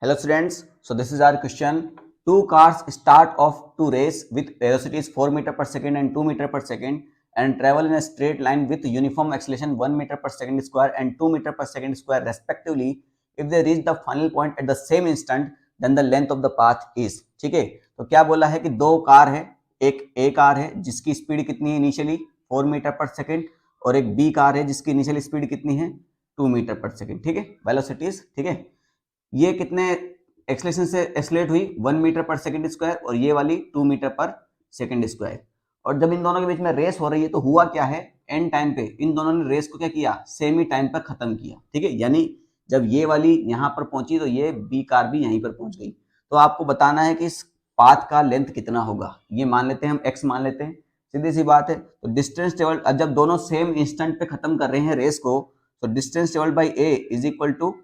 Hello students, so this is our question. Two cars start off to race with velocities 4 meter per second and 2 meter per second and travel in a straight line with uniform acceleration 1 meter per second square and 2 meter per second square respectively. If they reach the final point at the same instant, then the length of the path is. ठीक है, तो क्या बोला है कि दो car है, एक ए कार है जिसकी स्पीड कितनी है इनिशियली 4 मीटर पर सेकेंड और एक बी कार है जिसकी इनिशियल स्पीड कितनी है 2 मीटर पर सेकेंड. ठीक है, वेलोसिटीज. ठीक है, ये कितने एक्सलेशन से एक्सलेट हुई 1 मीटर पर सेकेंड स्क्वायर और ये वाली 2 मीटर पर सेकेंड स्क्वायर. और जब इन दोनों के बीच में रेस हो रही है तो हुआ क्या है, एंड टाइम पे इन दोनों ने रेस को क्या किया, सेम ही टाइम पर खत्म किया. ठीक है, यानी जब ये वाली यहाँ पर पहुंची तो ये बी कार भी यहीं पर पहुंच गई. तो आपको बताना है कि इस पाथ का लेंथ कितना होगा. ये मान लेते हैं हम x मान लेते हैं, सीधी सी बात है. तो डिस्टेंस ट्रेवल, जब दोनों सेम इंस्टेंट पे खत्म कर रहे हैं रेस को, तो distance travel by A is equal to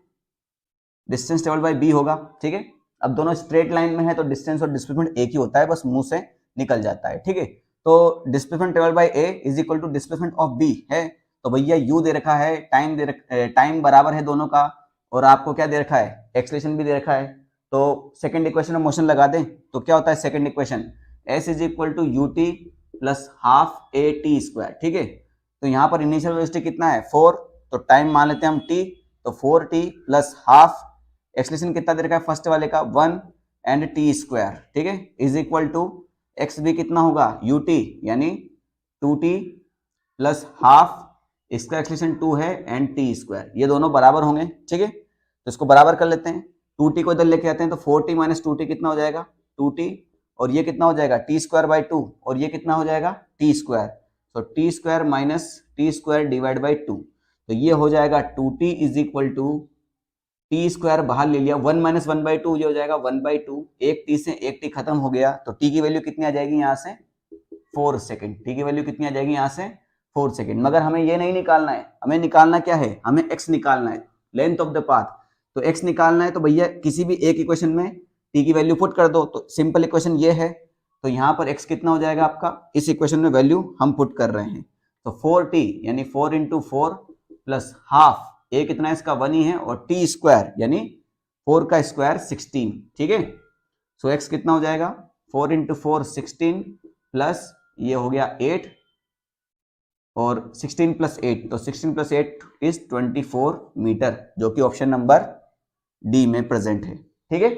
distance travel by B होगा. ठीक है, अब दोनों स्ट्रेट लाइन में है तो डिस्टेंस और डिस्प्लेसमेंट एक ही होता है, बस मुंह से निकल जाता है. ठीक है, तो displacement travel by A is equal to displacement of B है. तो भैया यू दे रखा है, टाइम बराबर है दोनों का, और आपको क्या दे रखा है, एक्सलेशन भी दे रखा है. तो सेकंड इक्वेशन में मोशन लगा दें तो क्या होता है second equation, S is equal to U T plus half A T square. ठीक है, तो यहाँ पर इनिशियल वेलोसिटी कितना है 4, तो टाइम मान लेते हैं हम t, तो 4t प्लस हाफ, एक्सलेशन कितना दे रखा है फर्स्ट वाले का 1 एंड टी स्क्वायर. ठीक है, इज इक्वल टू एक्स भी कितना होगा ut यानी 2t प्लस हाफ, इसका एक्सलेशन 2 है एंड टी स्क्वायर, ये दोनों बराबर होंगे. ठीक है, तो इसको बराबर कर लेते हैं. 2t को इधर लेके आते हैं तो 4t माइनस 2t कितना हो जाएगा 2t, और ये कितना हो जाएगा टी स्क्वायर बाई 2, और ये कितना हो जाएगा टी स्क्वायर. तो T square minus T square divide by 2, तो ये हो जाएगा 2t is equal to T square बाहर ले लिया, 1 माइनस 1 बाई 2, ये हो जाएगा 1 बाई 2. एक टी से एक टी खत्म हो गया, तो टी की वैल्यू कितनी आ जाएगी यहाँ से 4 सेकेंड. टी की वैल्यू कितनी आ जाएगी यहाँ से 4 सेकेंड. मगर हमें ये नहीं निकालना है, हमें निकालना क्या है, हमें x निकालना है, लेंथ ऑफ द पाथ. तो x निकालना है तो भैया किसी भी एक इक्वेशन में t की वैल्यू पुट कर दो. तो सिंपल इक्वेशन ये है, तो यहाँ पर x कितना हो जाएगा आपका, इस इक्वेशन में वैल्यू हम पुट कर रहे हैं. तो 4t यानी 4 इंटू 4 प्लस हाफ, ए कितना है इसका 1 ही है, और टी स्क्वायर यानी 4 का स्क्वायर 16. ठीक है, सो x कितना हो जाएगा 4 इंटू 4 16 प्लस ये हो गया 8 और 16 प्लस 8, तो 16 प्लस 8 इज 24 मीटर, जो कि ऑप्शन नंबर डी में प्रेजेंट है. ठीक है,